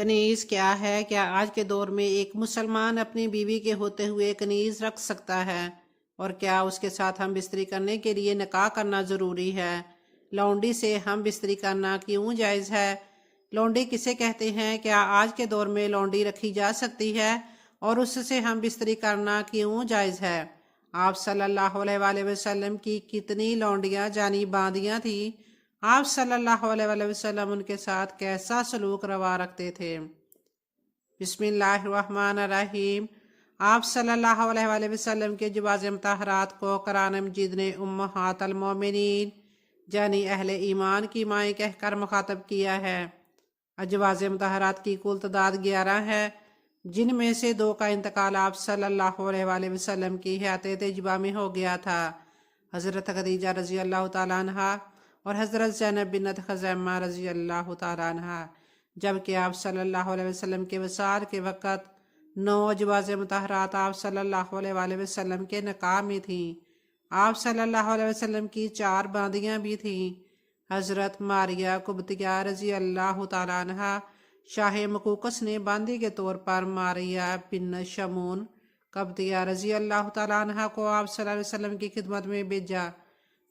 کنیز کیا ہے؟ کیا آج کے دور میں ایک مسلمان اپنی بیوی کے ہوتے ہوئے کنیز رکھ سکتا ہے؟ اور کیا اس کے ساتھ ہم بستری کرنے کے لیے نکاح کرنا ضروری ہے؟ لونڈی سے ہم بستری کرنا کیوں جائز ہے؟ لونڈی کسے کہتے ہیں؟ کیا آج کے دور میں لونڈی رکھی جا سکتی ہے اور اس سے ہم بستری کرنا کیوں جائز ہے؟ آپ صلی اللہ علیہ وآلہ وسلم کی کتنی لونڈیاں جانی باندیاں تھیں؟ آپ صلی اللہ علیہ وآلہ وسلم ان کے ساتھ کیسا سلوک روا رکھتے تھے؟ بسم اللہ الرحمن الرحیم۔ آپ صلی اللہ علیہ وآلہ وسلم کے جواز مطہرات کو قرآن مجید نے امہات المومنین یعنی اہل ایمان کی مائیں کہہ کر مخاطب کیا ہے۔ جواز مطہرات کی کل تعداد 11 ہے، جن میں سے 2 کا انتقال آپ صلی اللہ علیہ وآلہ وسلم کی حیات طیبہ میں ہو گیا تھا، حضرت خدیجہ رضی اللہ تعالیٰ عنہ اور حضرت زینب بنت خزیمہ رضی اللہ تعالیٰ عنہ، جبکہ آپ صلی اللہ علیہ وسلم کے وصال کے وقت 9 جواز مطہرات آپ صلی اللہ علیہ وآلہ وسلم کے نکاح میں تھیں۔ آپ صلی اللہ علیہ وسلم کی 4 باندیاں بھی تھیں، حضرت ماریہ قبطیہ رضی اللہ تعالیٰ عنہ۔ شاہ مقوقس نے باندی کے طور پر ماریہ بن شمون قبطیہ رضی اللہ تعالیٰ عنہ کو آپ صلی اللہ علیہ وسلم کی خدمت میں بھیجا،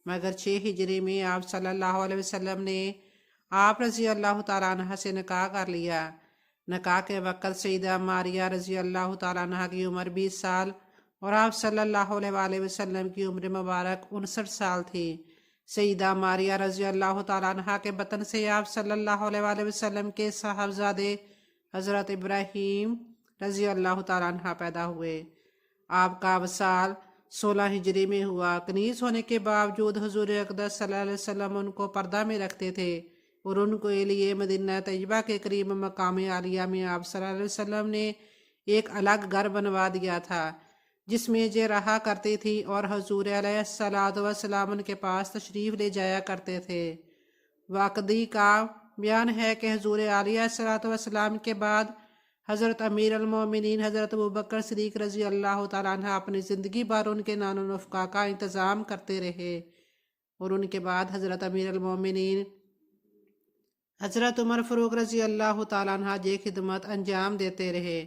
مگر 6 ہجری میں آپ صلی اللہ علیہ وسلم نے آپ رضی اللہ تعالیٰ عنہ سے نکاح کر لیا۔ نکاح کے وقت سیدہ ماریہ رضی اللہ تعالیٰ عنہ کی عمر 20 سال اور آپ صلی اللہ علیہ وآلہ وسلم کی عمر مبارک 59 سال تھی۔ سیدہ ماریہ رضی اللہ تعالیٰ عنہ کے بطن سے آپ صلی اللہ علیہ وآلہ وسلم کے صاحبزادے حضرت ابراہیم رضی اللہ تعالیٰ عنہ پیدا ہوئے۔ آپ کا وصال 16 ہجری میں ہوا۔ کنیز ہونے کے باوجود حضور اقدس صلی اللہ علیہ وسلم ان کو پردہ میں رکھتے تھے اور ان کے لیے مدینہ طیبہ کے قریب مقام عالیہ میں آپ صلی اللہ علیہ وسلم نے ایک الگ گھر بنوا دیا تھا، جس میں یہ رہا کرتی تھی اور حضور علیہ السلام ان کے پاس تشریف لے جایا کرتے تھے۔ واقعی کا بیان ہے کہ حضور علیہ السلام کے بعد حضرت امیر المومنین حضرت ابوبکر صدیق رضی اللہ تعالیٰ عنہ اپنی زندگی بھر ان کے نان و نفقہ کا انتظام کرتے رہے، اور ان کے بعد حضرت امیر المومنین حضرت عمر فاروق رضی اللہ تعالیٰ عنہ یہ خدمت انجام دیتے رہے،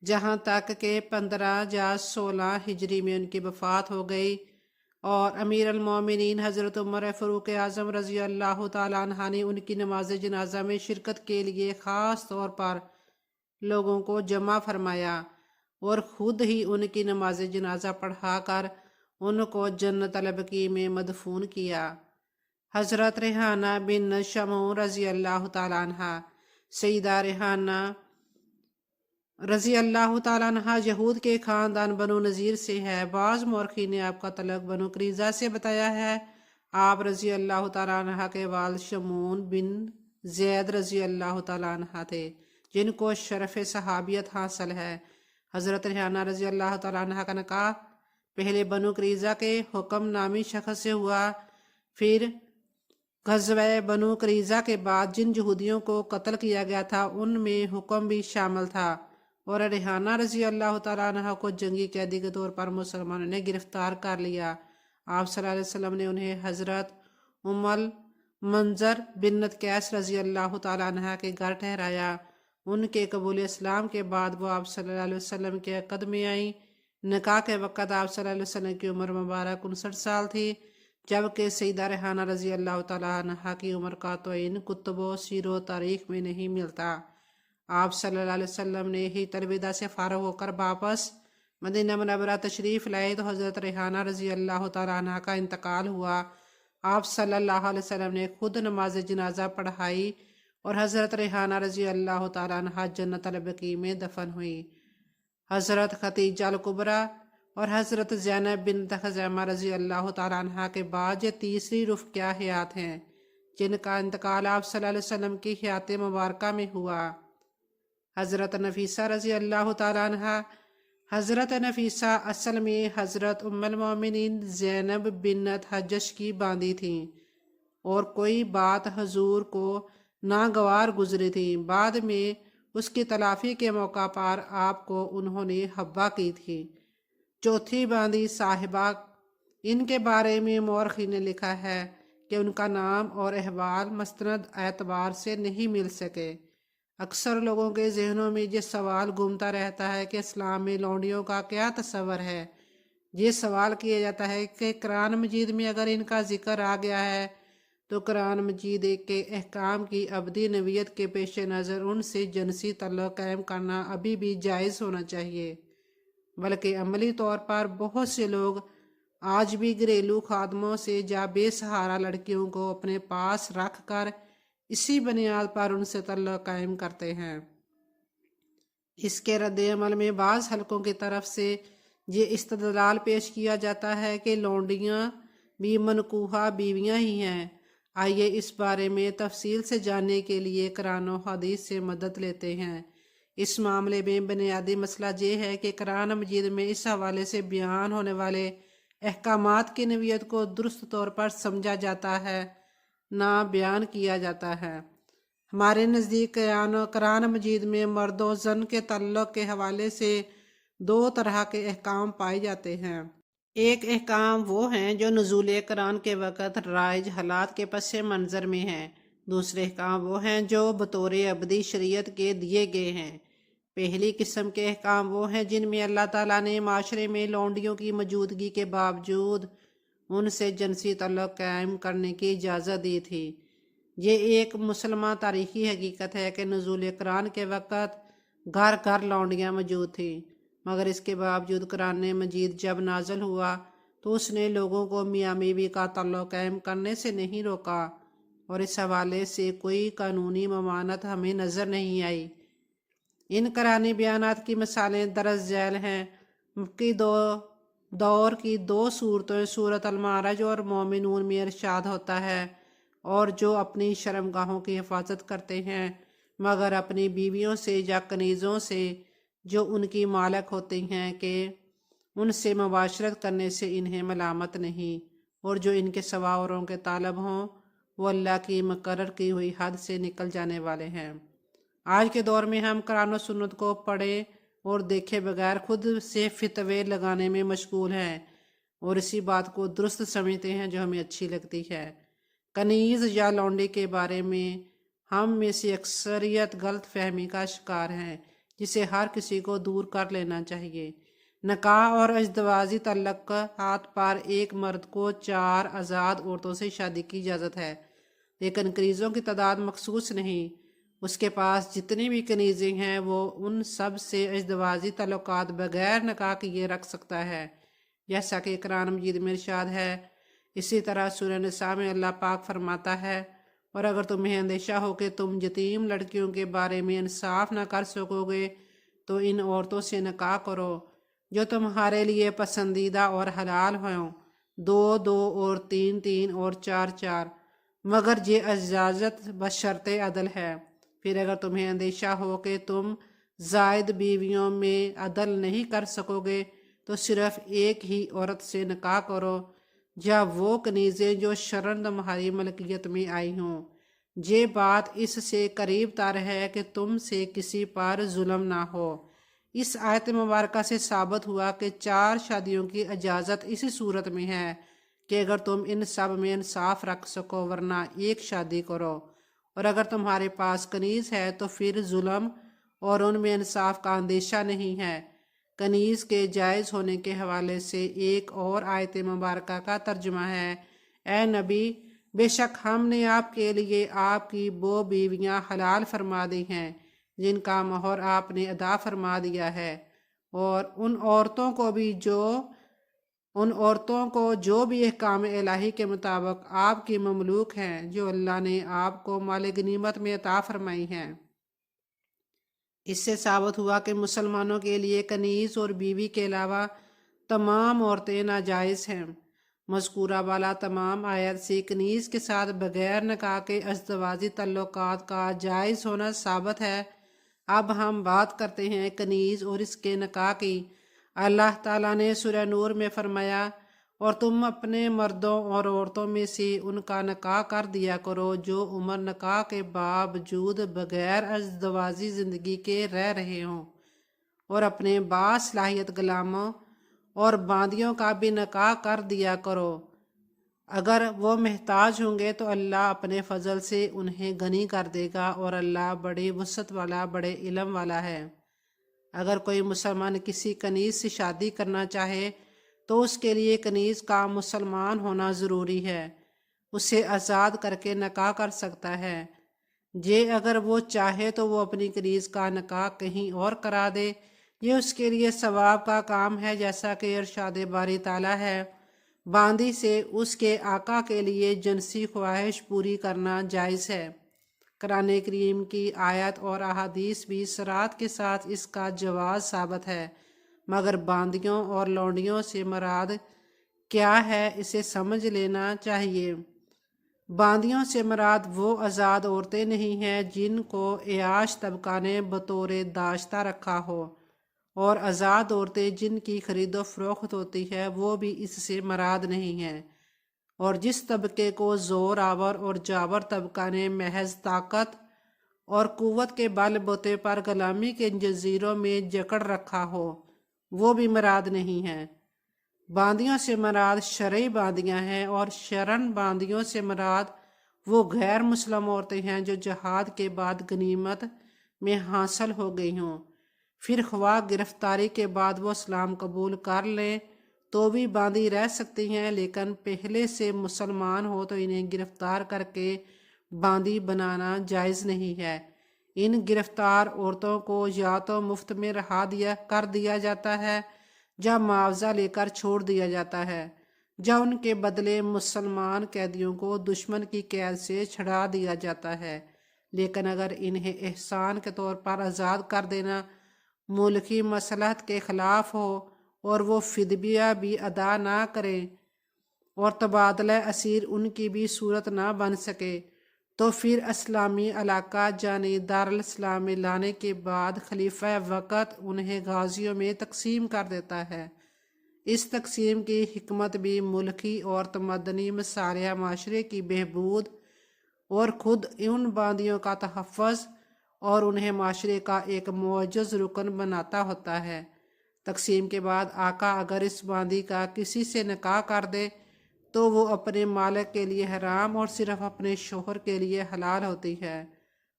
جہاں تک کہ 15 یا 16 ہجری میں ان کی وفات ہو گئی، اور امیر المومنین حضرت عمر فاروق اعظم رضی اللہ تعالیٰ عنہ نے ان کی نماز جنازہ میں شرکت کے لیے خاص طور پر لوگوں کو جمع فرمایا اور خود ہی ان کی نماز جنازہ پڑھا کر ان کو جنت البقیع میں مدفون کیا۔ حضرت ریحانہ بن شمعون رضی اللہ تعالیٰ عنہ۔ سیدہ ریحانہ رضی اللہ تعالیٰ عنہ یہود کے خاندان بنو نذیر سے ہے۔ بعض مورخین نے آپ کا تعلق بنو قریظہ سے بتایا ہے۔ آپ رضی اللہ تعالیٰ عنہ کے والد شمعون بن زید رضی اللہ تعالیٰ عنہ تھے، جن کو شرف صحابیت حاصل ہے۔ حضرت ریحانہ رضی اللہ تعالیٰ عنہ کا نکاح پہلے بنو قریظہ کے حکم نامی شخص سے ہوا، پھر غزوہ بنو قریظہ کے بعد جن یہودیوں کو قتل کیا گیا تھا ان میں حکم بھی شامل تھا، اور ریحانہ رضی اللہ تعالیٰ عنہ کو جنگی قیدی کے طور پر مسلمانوں نے گرفتار کر لیا۔ آپ صلی اللہ علیہ وسلم نے انہیں حضرت ام المنذر بنت قیس رضی اللہ تعالیٰ عنہ کے گھر ٹھہرایا۔ ان کے قبول اسلام کے بعد وہ آپ صلی اللہ علیہ وسلم کے عقد میں آئیں۔ نکاح کے وقت آپ صلی اللہ علیہ وسلم کی عمر مبارک 59 سال تھی، جبکہ سیدہ ریحانہ رضی اللہ تعالیٰ عنہ کی عمر کا تعین کتب و سیر و تاریخ میں نہیں ملتا۔ آپ صلی اللہ علیہ وسلم نے ہی الوداع سے فارغ ہو کر واپس مدینہ منورہ تشریف لائے تو حضرت ریحانہ رضی اللہ تعالیٰ عنہ کا انتقال ہوا۔ آپ صلی اللہ علیہ وسلم نے خود نماز جنازہ پڑھائی اور حضرت ریحانہ رضی اللہ تعالیٰ عنہ جنت البقیع میں دفن ہوئی۔ حضرت خدیجہ الکبریٰ اور حضرت زینب بنت خزیمہ رضی اللہ تعالیٰ عنہ کے بعد یہ تیسری رفقہ حیات ہیں جن کا انتقال آپ صلی اللہ علیہ وسلم کی حیات مبارکہ میں ہوا۔ حضرت نفیسہ رضی اللہ تعالیٰ عنہ۔ حضرت نفیسہ اصل میں حضرت ام المومنین زینب بنت حجش کی باندی تھیں، اور کوئی بات حضور کو ناگوار گزری تھی۔ بعد میں اس کی تلافی کے موقع پر آپ کو انہوں نے حبہ کی تھی۔ چوتھی باندی صاحبہ، ان کے بارے میں مورخین نے لکھا ہے کہ ان کا نام اور احوال مستند اعتبار سے نہیں مل سکے۔ اکثر لوگوں کے ذہنوں میں یہ سوال گھومتا رہتا ہے کہ اسلام میں لونڈیوں کا کیا تصور ہے۔ یہ سوال کیا جاتا ہے کہ قرآن مجید میں اگر ان کا ذکر آ گیا ہے تو قرآن مجید کے احکام کی ابدی نوعیت کے پیش نظر ان سے جنسی تعلق قائم کرنا ابھی بھی جائز ہونا چاہیے، بلکہ عملی طور پر بہت سے لوگ آج بھی گھریلو خادموں سے یا بے سہارا لڑکیوں کو اپنے پاس رکھ کر اسی بنیاد پر ان سے تعلق قائم کرتے ہیں۔ اس کے رد عمل میں بعض حلقوں کی طرف سے یہ استدلال پیش کیا جاتا ہے کہ لونڈیاں بھی منکوحہ بیویاں ہی ہیں۔ آئیے اس بارے میں تفصیل سے جاننے کے لیے قرآن و حدیث سے مدد لیتے ہیں۔ اس معاملے میں بنیادی مسئلہ یہ ہے کہ قرآن مجید میں اس حوالے سے بیان ہونے والے احکامات کی نوعیت کو درست طور پر سمجھا جاتا ہے، نہ بیان کیا جاتا ہے۔ ہمارے نزدیک قرآن مجید میں مرد و زن کے تعلق کے حوالے سے دو طرح کے احکام پائے جاتے ہیں۔ ایک احکام وہ ہیں جو نزول قرآن کے وقت رائج حالات کے پس منظر میں ہیں، دوسرے احکام وہ ہیں جو بطور ابدی شریعت کے دیے گئے ہیں۔ پہلی قسم کے احکام وہ ہیں جن میں اللہ تعالیٰ نے معاشرے میں لونڈیوں کی موجودگی کے باوجود ان سے جنسی تعلق قائم کرنے کی اجازت دی تھی۔ یہ ایک مسلمہ تاریخی حقیقت ہے کہ نزول قرآن کے وقت گھر گھر لونڈیاں موجود تھیں، مگر اس کے باوجود قرآن مجید جب نازل ہوا تو اس نے لوگوں کو میاں بیوی کا تعلق قائم کرنے سے نہیں روکا، اور اس حوالے سے کوئی قانونی ممانعت ہمیں نظر نہیں آئی۔ ان قرآنی بیانات کی مثالیں درج ذیل ہیں۔ مکی دور کی دو صورتیں سورۃ المعارج اور مومنون میں ارشاد ہوتا ہے، اور جو اپنی شرمگاہوں کی حفاظت کرتے ہیں مگر اپنی بیویوں سے یا کنیزوں سے جو ان کی مالک ہوتی ہیں کہ ان سے مباشرت کرنے سے انہیں ملامت نہیں، اور جو ان کے سوا اوروں کے طالب ہوں وہ اللہ کی مقرر کی ہوئی حد سے نکل جانے والے ہیں۔ آج کے دور میں ہم قرآن و سنت کو پڑھے اور دیکھے بغیر خود سے فتوے لگانے میں مشغول ہیں اور اسی بات کو درست سمجھتے ہیں جو ہمیں اچھی لگتی ہے۔ کنیز یا لونڈی کے بارے میں ہم میں سے اکثریت غلط فہمی کا شکار ہیں، جسے ہر کسی کو دور کر لینا چاہیے۔ نکاح اور ازدواجی تعلقات پر ایک مرد کو 4 آزاد عورتوں سے شادی کی اجازت ہے، لیکن کنیزوں کی تعداد مخصوص نہیں۔ اس کے پاس جتنی بھی کنیزیں ہیں وہ ان سب سے ازدواجی تعلقات بغیر نکاح کیے رکھ سکتا ہے، جیسا کہ قرآن مجید میں ارشاد ہے۔ اسی طرح سورہ نساء میں اللہ پاک فرماتا ہے، اور اگر تمہیں اندیشہ ہو کہ تم یتیم لڑکیوں کے بارے میں انصاف نہ کر سکو گے تو ان عورتوں سے نکاح کرو جو تمہارے لیے پسندیدہ اور حلال ہوں، 2 2 اور 3 3 اور 4 4، مگر یہ اجازت بشرط عدل ہے۔ پھر اگر تمہیں اندیشہ ہو کہ تم زائد بیویوں میں عدل نہیں کر سکو گے تو صرف ایک ہی عورت سے نکاح کرو، یا وہ کنیزیں جو شرعاً تمہاری ملکیت میں آئی ہوں۔ یہ بات اس سے قریب تر ہے کہ تم سے کسی پر ظلم نہ ہو۔ اس آیت مبارکہ سے ثابت ہوا کہ 4 شادیوں کی اجازت اسی صورت میں ہے کہ اگر تم ان سب میں انصاف رکھ سکو، ورنہ ایک شادی کرو، اور اگر تمہارے پاس کنیز ہے تو پھر ظلم اور ان میں انصاف کا اندیشہ نہیں ہے۔ کنیز کے جائز ہونے کے حوالے سے ایک اور آیت مبارکہ کا ترجمہ ہے، اے نبی، بے شک ہم نے آپ کے لیے آپ کی وہ بیویاں حلال فرما دی ہیں جن کا مہر آپ نے ادا فرما دیا ہے، اور ان عورتوں کو جو بھی احکام الہی کے مطابق آپ کی مملوک ہیں جو اللہ نے آپ کو مال غنیمت میں عطا فرمائی ہیں۔ اس سے ثابت ہوا کہ مسلمانوں کے لیے کنیز اور بیوی کے علاوہ تمام عورتیں ناجائز ہیں۔ مذکورہ والا تمام آیت سے کنیز کے ساتھ بغیر نکاح کے ازدواجی تعلقات کا جائز ہونا ثابت ہے۔ اب ہم بات کرتے ہیں کنیز اور اس کے نکاح کی۔ اللہ تعالیٰ نے سورہ نور میں فرمایا، اور تم اپنے مردوں اور عورتوں میں سے ان کا نکاح کر دیا کرو جو عمر نکاح کے باوجود بغیر ازدواجی زندگی کے رہ رہے ہوں، اور اپنے باصلاحیت غلاموں اور باندیوں کا بھی نکاح کر دیا کرو، اگر وہ محتاج ہوں گے تو اللہ اپنے فضل سے انہیں غنی کر دے گا، اور اللہ بڑی وسعت والا، بڑے علم والا ہے۔ اگر کوئی مسلمان کسی کنیز سے شادی کرنا چاہے تو اس کے لیے کنیز کا مسلمان ہونا ضروری ہے، اسے آزاد کر کے نکاح کر سکتا ہے۔ اگر وہ چاہے تو وہ اپنی کنیز کا نکاح کہیں اور کرا دے، یہ اس کے لیے ثواب کا کام ہے، جیسا کہ ارشاد باری تعالیٰ ہے، باندی سے اس کے آقا کے لیے جنسی خواہش پوری کرنا جائز ہے۔ قرآن کریم کی آیت اور احادیث بھی صراحت کے ساتھ اس کا جواز ثابت ہے، مگر باندیوں اور لونڈیوں سے مراد کیا ہے اسے سمجھ لینا چاہیے۔ باندیوں سے مراد وہ آزاد عورتیں نہیں ہیں جن کو عیاش طبقہ نے بطور داشتہ رکھا ہو، اور آزاد عورتیں جن کی خرید و فروخت ہوتی ہے وہ بھی اس سے مراد نہیں ہیں، اور جس طبقے کو زور آور اور جاور طبقہ نے محض طاقت اور قوت کے بل بوتے پر غلامی کے جنزیروں میں جکڑ رکھا ہو، وہ بھی مراد نہیں ہیں۔ باندیوں سے مراد شرعی باندیاں ہیں، اور شرعن باندیوں سے مراد وہ غیر مسلم عورتیں ہیں جو جہاد کے بعد غنیمت میں حاصل ہو گئی ہوں، پھر خواہ گرفتاری کے بعد وہ اسلام قبول کر لیں تو بھی باندی رہ سکتی ہیں، لیکن پہلے سے مسلمان ہو تو انہیں گرفتار کر کے باندی بنانا جائز نہیں ہے۔ ان گرفتار عورتوں کو یا تو مفت میں رہا کر دیا جاتا ہے، یا معاوضہ لے کر چھوڑ دیا جاتا ہے، یا ان کے بدلے مسلمان قیدیوں کو دشمن کی قید سے چھڑا دیا جاتا ہے۔ لیکن اگر انہیں احسان کے طور پر آزاد کر دینا ملکی مصلحت کے خلاف ہو اور وہ فدیہ بھی ادا نہ کریں اور تبادلہ اسیر ان کی بھی صورت نہ بن سکے، تو پھر اسلامی علاقہ جانی دارالاسلام میں لانے کے بعد خلیفہ وقت انہیں غازیوں میں تقسیم کر دیتا ہے۔ اس تقسیم کی حکمت بھی ملکی اور تمدنی مصالح معاشرے کی بہبود اور خود ان باندیوں کا تحفظ اور انہیں معاشرے کا ایک معزز رکن بناتا ہوتا ہے۔ تقسیم کے بعد آقا اگر اس باندی کا کسی سے نکاح کر دے تو وہ اپنے مالک کے لیے حرام اور صرف اپنے شوہر کے لیے حلال ہوتی ہے،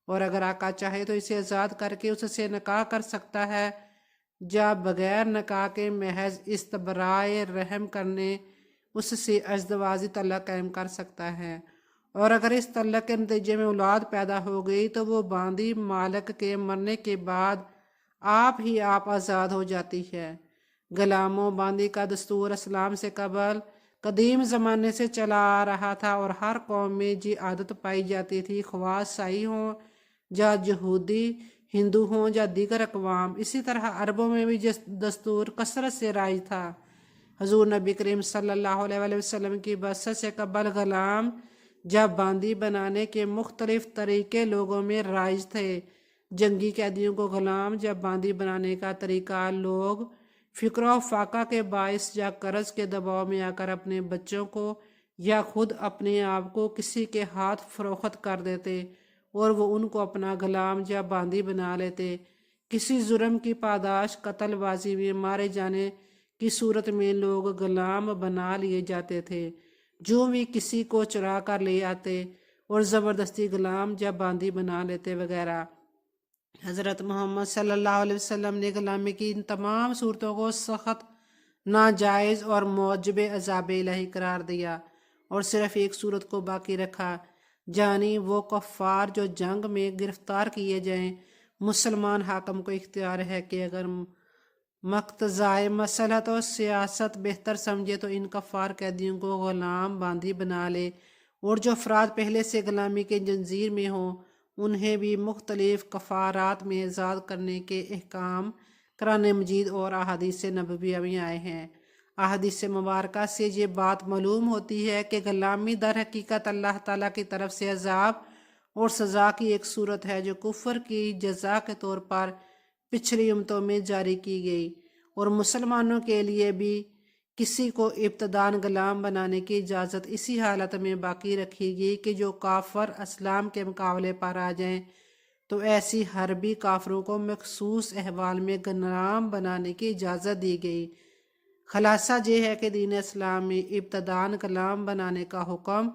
اور اگر آقا چاہے تو اسے آزاد کر کے اس سے نکاح کر سکتا ہے، یا بغیر نکاح کے محض استبراء رحم کرنے اس سے ازدواجی تعلق قائم کر سکتا ہے، اور اگر اس تعلق کے نتیجے میں اولاد پیدا ہو گئی تو وہ باندی مالک کے مرنے کے بعد آپ ہی آپ آزاد ہو جاتی ہے۔ غلاموں باندی کا دستور اسلام سے قبل قدیم زمانے سے چلا آ رہا تھا، اور ہر قوم میں یہ عادت پائی جاتی تھی، خواہ عیسائی ہوں یا یہودی، ہندو ہوں یا دیگر اقوام۔ اسی طرح عربوں میں بھی دستور کثرت سے رائج تھا۔ حضور نبی کریم صلی اللہ علیہ وآلہ وسلم کی بعثت سے قبل غلام یا باندی بنانے کے مختلف طریقے لوگوں میں رائج تھے۔ جنگی قیدیوں کو غلام یا باندی بنانے کا طریقہ لوگ فقر و فاقہ کے باعث یا قرض کے دباؤ میں آ کر اپنے بچوں کو یا خود اپنے آپ کو کسی کے ہاتھ فروخت کر دیتے، اور وہ ان کو اپنا غلام یا باندی بنا لیتے۔ کسی جرم کی پاداش قتل بازی میں مارے جانے کی صورت میں لوگ غلام بنا لیے جاتے تھے، جو بھی کسی کو چرا کر لے آتے اور زبردستی غلام یا باندی بنا لیتے وغیرہ۔ حضرت محمد صلی اللہ علیہ وسلم نے غلامی کی ان تمام صورتوں کو سخت، ناجائز اور موجب عذاب الہی قرار دیا، اور صرف ایک صورت کو باقی رکھا، یعنی وہ کفار جو جنگ میں گرفتار کیے جائیں۔ مسلمان حاکم کو اختیار ہے کہ اگر مقتضائے مصلحت و سیاست بہتر سمجھے تو ان کفار قیدیوں کو غلام باندی بنا لے، اور جو افراد پہلے سے غلامی کے جنزیر میں ہوں انہیں بھی مختلف کفارات میں آزاد کرنے کے احکام قرآن مجید اور احادیث نبویہ میں آئے ہیں۔ احادیث مبارکہ سے یہ بات معلوم ہوتی ہے کہ غلامی در حقیقت اللہ تعالیٰ کی طرف سے عذاب اور سزا کی ایک صورت ہے جو کفر کی جزا کے طور پر پچھلی امتوں میں جاری کی گئی، اور مسلمانوں کے لیے بھی کسی کو ابتداً غلام بنانے کی اجازت اسی حالت میں باقی رکھی گئی کہ جو کافر اسلام کے مقابلے پر آ جائیں تو ایسی حربی کافروں کو مخصوص احوال میں غلام بنانے کی اجازت دی گئی۔ خلاصہ یہ ہے کہ دین اسلام میں ابتداً غلام بنانے کا حکم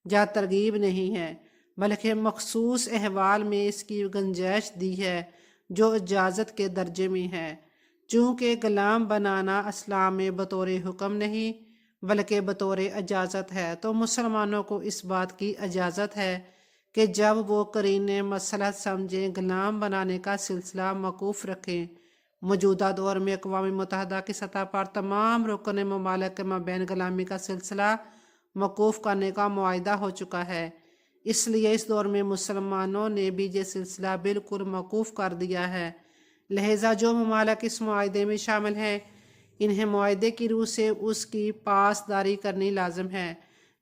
یا ترغیب نہیں ہے، بلکہ مخصوص احوال میں اس کی گنجائش دی ہے جو اجازت کے درجے میں ہے۔ چونکہ غلام بنانا اسلام میں بطور حکم نہیں بلکہ بطور اجازت ہے، تو مسلمانوں کو اس بات کی اجازت ہے کہ جب وہ قرینِ مصلحت سمجھیں غلام بنانے کا سلسلہ موقوف رکھیں۔ موجودہ دور میں اقوام متحدہ کی سطح پر تمام رکن ممالک کے مابین غلامی کا سلسلہ موقوف کرنے کا معاہدہ ہو چکا ہے، اس لیے اس دور میں مسلمانوں نے بھی یہ سلسلہ بالکل موقوف کر دیا ہے۔ لہٰذا جو ممالک اس معاہدے میں شامل ہیں انہیں معاہدے کی روح سے اس کی پاسداری کرنی لازم ہے۔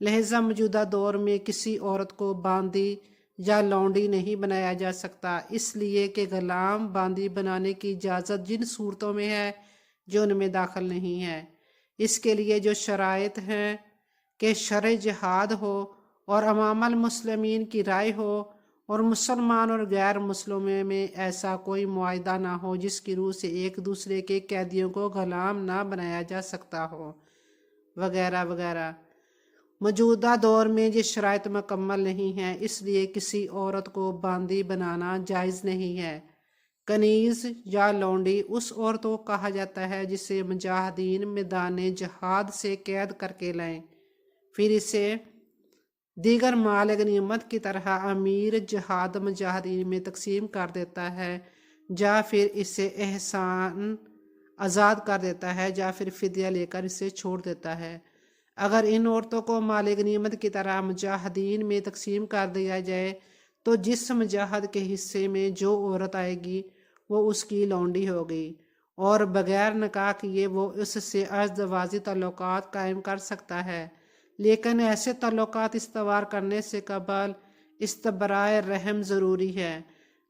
لہٰذا موجودہ دور میں کسی عورت کو باندی یا لونڈی نہیں بنایا جا سکتا، اس لیے کہ غلام باندی بنانے کی اجازت جن صورتوں میں ہے جو ان میں داخل نہیں ہے۔ اس کے لیے جو شرائط ہیں کہ شرع جہاد ہو اور امام المسلمین کی رائے ہو اور مسلمان اور غیر مسلموں میں ایسا کوئی معاہدہ نہ ہو جس کی روح سے ایک دوسرے کے قیدیوں کو غلام نہ بنایا جا سکتا ہو، وغیرہ وغیرہ۔ موجودہ دور میں یہ شرائط مکمل نہیں ہیں، اس لیے کسی عورت کو باندی بنانا جائز نہیں ہے۔ کنیز یا لونڈی اس عورت کو کہا جاتا ہے جسے مجاہدین میدان جہاد سے قید کر کے لائیں، پھر اسے دیگر مال غنیمت کی طرح امیر جہاد مجاہدین میں تقسیم کر دیتا ہے، یا پھر اسے احسان آزاد کر دیتا ہے، یا پھر فدیہ لے کر اسے چھوڑ دیتا ہے۔ اگر ان عورتوں کو مال غنیمت کی طرح مجاہدین میں تقسیم کر دیا جائے تو جس مجاہد کے حصے میں جو عورت آئے گی وہ اس کی لونڈی ہوگی، اور بغیر نکاح کیے وہ اس سے ازدواجی تعلقات قائم کر سکتا ہے، لیکن ایسے تعلقات استوار کرنے سے قبل استبراء رحم ضروری ہے۔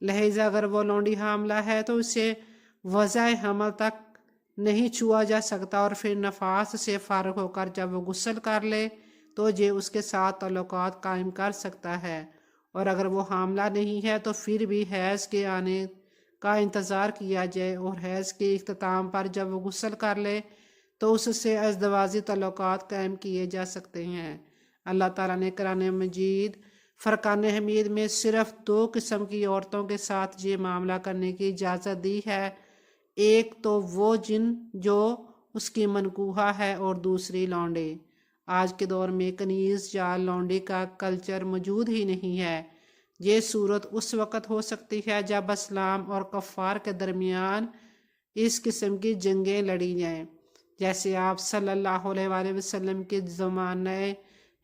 لہٰذا اگر وہ لونڈی حاملہ ہے تو اسے وضع حمل تک نہیں چھوا جا سکتا، اور پھر نفاس سے فارغ ہو کر جب وہ غسل کر لے تو یہ اس کے ساتھ تعلقات قائم کر سکتا ہے، اور اگر وہ حاملہ نہیں ہے تو پھر بھی حیض کے آنے کا انتظار کیا جائے، اور حیض کے اختتام پر جب وہ غسل کر لے تو اس سے ازدواجی تعلقات قائم کیے جا سکتے ہیں۔ اللہ تعالیٰ نے قرآن مجید فرقان حمید میں صرف 2 قسم کی عورتوں کے ساتھ یہ معاملہ کرنے کی اجازت دی ہے، ایک تو وہ جن جو اس کی منکوحہ ہے اور دوسری لونڈی۔ آج کے دور میں کنیز یا لونڈی کا کلچر موجود ہی نہیں ہے۔ یہ صورت اس وقت ہو سکتی ہے جب اسلام اور کفار کے درمیان اس قسم کی جنگیں لڑی جائیں، جیسے آپ صلی اللہ علیہ وآلہ وسلم کے زمانہ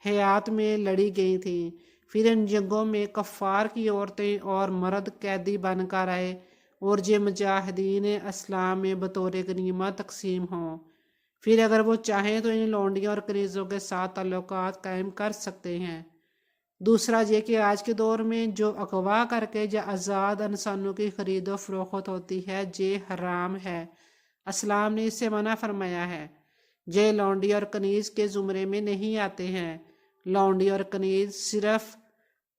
حیات میں لڑی گئی تھیں۔ پھر ان جنگوں میں کفار کی عورتیں اور مرد قیدی بن کر آئے اور یہ مجاہدین اسلام میں بطور غنیمت تقسیم ہوں۔ پھر اگر وہ چاہیں تو ان لونڈیوں اور کنیزوں کے ساتھ تعلقات قائم کر سکتے ہیں۔ دوسرا یہ کہ آج کے دور میں جو اغوا کر کے یا آزاد انسانوں کی خرید و فروخت ہوتی ہے یہ حرام ہے، اسلام نے اسے منع فرمایا ہے۔ یہ لونڈی اور کنیز کے زمرے میں نہیں آتے ہیں۔ لونڈی اور کنیز صرف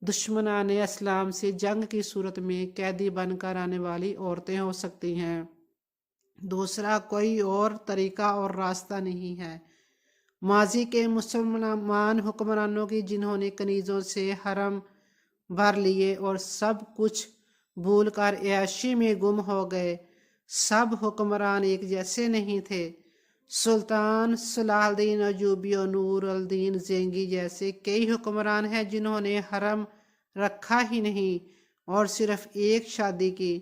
دشمنان اسلام سے جنگ کی صورت میں قیدی بن کر آنے والی عورتیں ہو سکتی ہیں، دوسرا کوئی اور طریقہ اور راستہ نہیں ہے۔ ماضی کے مسلمان حکمرانوں کی جنہوں نے کنیزوں سے حرم بھر لیے اور سب کچھ بھول کر عیاشی میں گم ہو گئے، سب حکمران ایک جیسے نہیں تھے۔ سلطان صلاح الدین ایوبی اور نور الدین زنگی جیسے کئی حکمران ہیں جنہوں نے حرم رکھا ہی نہیں اور صرف ایک شادی کی۔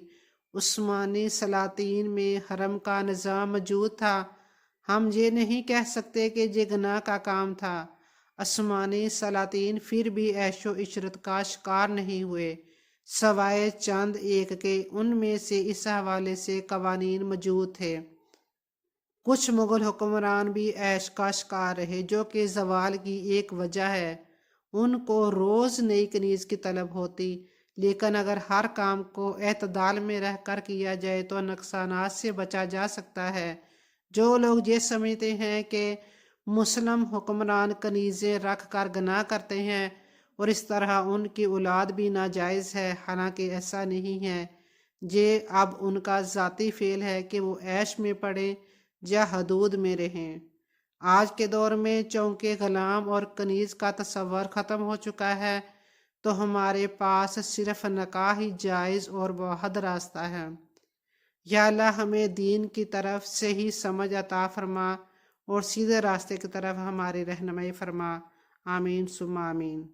عثمانی سلاطین میں حرم کا نظام موجود تھا، ہم یہ نہیں کہہ سکتے کہ یہ گناہ کا کام تھا۔ عثمانی سلاطین پھر بھی عیش و عشرت کا شکار نہیں ہوئے، سوائے چند ایک کے، ان میں سے اس حوالے سے قوانین موجود تھے۔ کچھ مغل حکمران بھی عیش کا شکار رہے، جو کہ زوال کی ایک وجہ ہے۔ ان کو روز نئی کنیز کی طلب ہوتی، لیکن اگر ہر کام کو اعتدال میں رہ کر کیا جائے تو نقصانات سے بچا جا سکتا ہے۔ جو لوگ یہ سمجھتے ہیں کہ مسلم حکمران کنیزیں رکھ کر گناہ کرتے ہیں اور اس طرح ان کی اولاد بھی ناجائز ہے، حالانکہ ایسا نہیں ہے۔ یہ اب ان کا ذاتی فعل ہے کہ وہ عیش میں پڑیں، یا حدود میں رہیں۔ آج کے دور میں چونکہ غلام اور کنیز کا تصور ختم ہو چکا ہے، تو ہمارے پاس صرف نکاح ہی جائز اور واحد راستہ ہے۔ یا اللہ ہمیں دین کی طرف سے ہی سمجھ عطا فرما اور سیدھے راستے کی طرف ہماری رہنمائی فرما۔ آمین ثم آمین۔